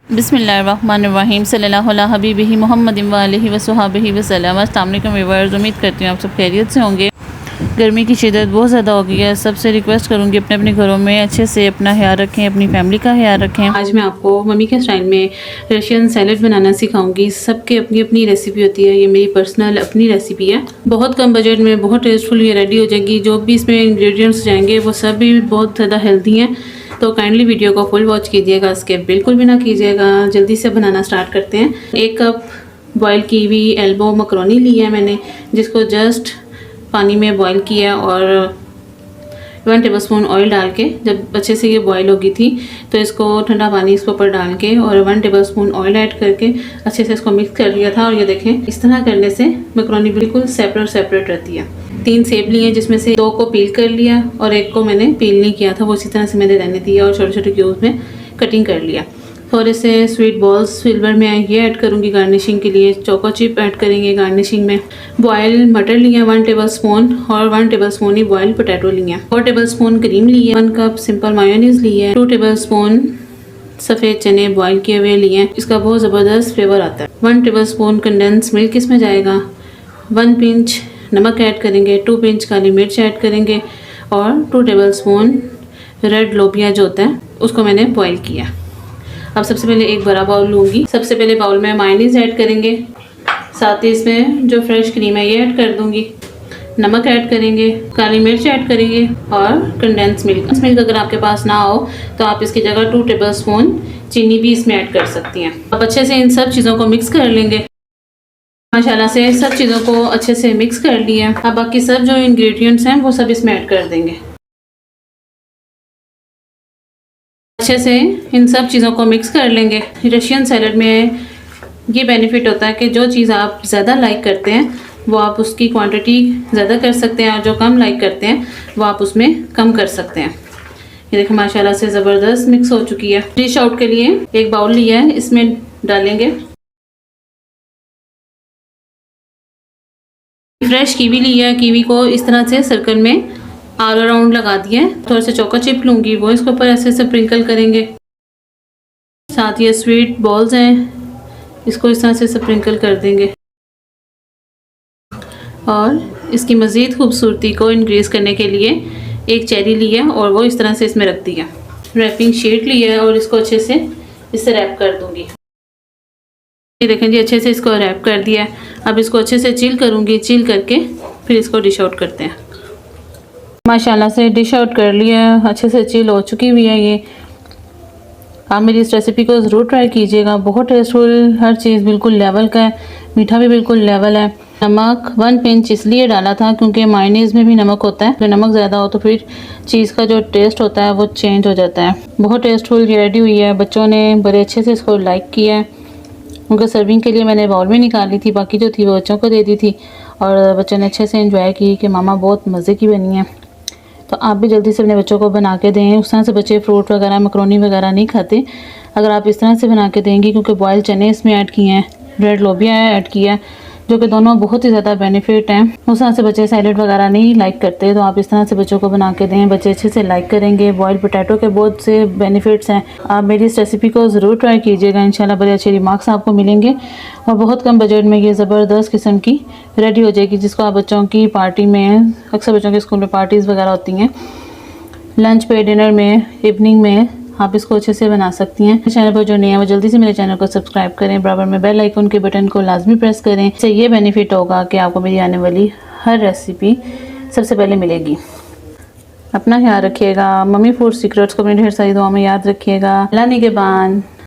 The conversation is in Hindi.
बिस्मिल्लाहिर्रहमानिर्रहीम सल्लल्लाहु अला हबीबिही मुहम्मदिन व आलिहि व सहाबिही वसल्लम। अस्सलाम वालेकुम व्यूअर्स, उम्मीद करती हूँ आप सब खैरियत से होंगे। गर्मी की शिद्दत बहुत ज़्यादा हो गई है। सबसे रिक्वेस्ट करूँगी अपने अपने घरों में अच्छे से अपना ख्याल रखें, अपनी फैमिली का ख्याल रखें। आज मैं आपको मम्मी के स्टाइल में रशियन सैलड बनाना सिखाऊंगी। सबकी अपनी अपनी रेसिपी होती है, ये मेरी पर्सनल अपनी रेसिपी है। बहुत कम बजट में बहुत टेस्टफुल ये रेडी हो जाएगी। जो भी इसमें इंग्रेडिएंट्स जाएंगे वो सब भी बहुत ज़्यादा हेल्दी हैं। तो काइंडली वीडियो को फुल वॉच कीजिएगा, स्किप बिल्कुल भी ना कीजिएगा। जल्दी से बनाना स्टार्ट करते हैं। 1 कप बॉयल की हुई एल्बो मकरोनी ली है मैंने, जिसको जस्ट पानी में बॉईल किया और 1 टेबलस्पून ऑयल डाल के जब अच्छे से ये बॉईल होगी थी तो इसको ठंडा पानी इसके ऊपर डाल के और 1 टेबलस्पून ऑयल ऐड करके अच्छे से इसको मिक्स कर लिया था। और ये देखें, इस तरह करने से मकरोनी बिल्कुल सेपरेट रहती है। 3 सेब लिए जिसमें से 2 को पील कर लिया और 1 को मैंने पील नहीं किया था, वो इसी तरह से मैंने रहने दिया और छोटे छोटे क्यूब्स में कटिंग कर लिया। थोड़े से स्वीट बॉल्स सिल्वर में ये ऐड करूँगी गार्निशिंग के लिए। चोको चिप ऐड करेंगे गार्निशिंग में। बॉयल मटर लिए 1 टेबलस्पून और 1 टेबलस्पून ही बॉयल पोटैटो लिए। 4 टेबलस्पून क्रीम लिए। 1 कप सिंपल मायोनीज लिए। 2 टेबलस्पून सफ़ेद चने बॉयल किए हुए लिए। इसका बहुत ज़बरदस्त फ्लेवर आता है। 1 टेबलस्पून कंडेंस मिल्क इसमें जाएगा। 1 पिंच नमक ऐड करेंगे। 2 पिंच काली मिर्च ऐड करेंगे और 2 टेबलस्पून रेड लोबिया जो होता है उसको मैंने बॉईल किया। अब सबसे पहले एक बड़ा बाउल लूँगी। सबसे पहले बाउल में मायोनीज ऐड करेंगे, साथ ही इसमें जो फ्रेश क्रीम है ये ऐड कर दूँगी। नमक ऐड करेंगे, काली मिर्च ऐड करेंगे और कंडेंस मिल्क अगर आपके पास ना हो तो आप इसकी जगह 2 टेबलस्पून चीनी भी इसमें ऐड कर सकती हैं। अब अच्छे से इन सब चीज़ों को मिक्स कर लेंगे। माशाल्लाह से सब चीज़ों को अच्छे से मिक्स कर लिया। अब बाकी सब जो इंग्रेडिएंट्स हैं वो सब इसमें ऐड कर देंगे। अच्छे से इन सब चीज़ों को मिक्स कर लेंगे। रशियन सैलड में ये बेनिफिट होता है कि जो चीज़ आप ज़्यादा लाइक करते हैं वो आप उसकी क्वांटिटी ज़्यादा कर सकते हैं और जो कम लाइक करते हैं वो आप उसमें कम कर सकते हैं। ये देखो माशाल्लाह से ज़बरदस्त मिक्स हो चुकी है। डिश आउट के लिए एक बाउल लिया है, इसमें डालेंगे फ्रेश कीवी लिया है। कीवी को इस तरह से सर्कल में ऑल अराउंड लगा दिया है। थोड़े से चोको चिप लूँगी, वो इसके ऊपर ऐसे स्प्रिंकल करेंगे। साथ ये स्वीट बॉल्स हैं, इसको इस तरह से स्प्रिंकल कर देंगे और इसकी मज़ीद खूबसूरती को इंक्रीज करने के लिए एक चेरी लिया और वो इस तरह से इसमें रख दिया। रैपिंग शीट लिया है और इसको अच्छे से इससे रैप कर दूँगी। ये देखें जी, अच्छे से इसको रैप कर दिया है। अब इसको अच्छे से चिल करूँगी। चिल करके फिर इसको डिश आउट करते हैं। माशाल्लाह से डिश आउट कर लिया, अच्छे से चिल हो चुकी हुई है ये। आप मेरी इस रेसिपी को ज़रूर ट्राई कीजिएगा। बहुत टेस्टफुल, हर चीज़ बिल्कुल लेवल का है, मीठा भी बिल्कुल लेवल है। नमक 1 पिंच इसलिए डाला था क्योंकि मायोनीज़ में भी नमक होता है। अगर नमक ज़्यादा हो तो फिर चीज़ का जो टेस्ट होता है वो चेंज हो जाता है। बहुत टेस्टफुल ये रेडी हुई है। बच्चों ने बड़े अच्छे से इसको लाइक किया है। उनको सर्विंग के लिए मैंने बाउल में निकाली थी, बाकी जो थी वो बच्चों को दे दी थी और बच्चों ने अच्छे से एंजॉय की कि मामा बहुत मज़े की बनी है। तो आप भी जल्दी से अपने बच्चों को बना के दें। उस तरह से बच्चे फ्रूट वगैरह मकरोनी वगैरह नहीं खाते। अगर आप इस तरह से बना के देंगी, क्योंकि बॉयल चने इसमें ऐड किए हैं, रेड लोबिया ऐड किया है, जो कि दोनों बहुत ही ज़्यादा बेनिफिट हैं। उस तरह से बच्चे सैलेड वगैरह नहीं लाइक करते, तो आप इस तरह से बच्चों को बना के दें, बच्चे अच्छे से लाइक करेंगे। बॉयल पोटैटो के बहुत से बेनिफिट्स हैं। आप मेरी इस रेसिपी को ज़रूर ट्राई कीजिएगा, इंशाल्लाह बड़े अच्छे रिमार्क्स आपको मिलेंगे और बहुत कम बजट में ये ज़बरदस्त किस्म की रेडी हो जाएगी, जिसको आप बच्चों की पार्टी में, अक्सर बच्चों के स्कूल में पार्टीज़ वगैरह होती हैं, लंच पे, डिनर में, इवनिंग में आप इसको अच्छे से बना सकती हैं। चैनल पर जो नए हैं वो जल्दी से मेरे चैनल को सब्सक्राइब करें। बराबर में बेल आइकन के बटन को लाजमी प्रेस करें। इससे ये बेनिफिट होगा कि आपको मेरी आने वाली हर रेसिपी सबसे पहले मिलेगी। अपना ख्याल रखिएगा। मम्मी फूड सीक्रेट्स को अपनी ढेर सारी दुआ में याद रखिएगा। अल्लाह निगहबान।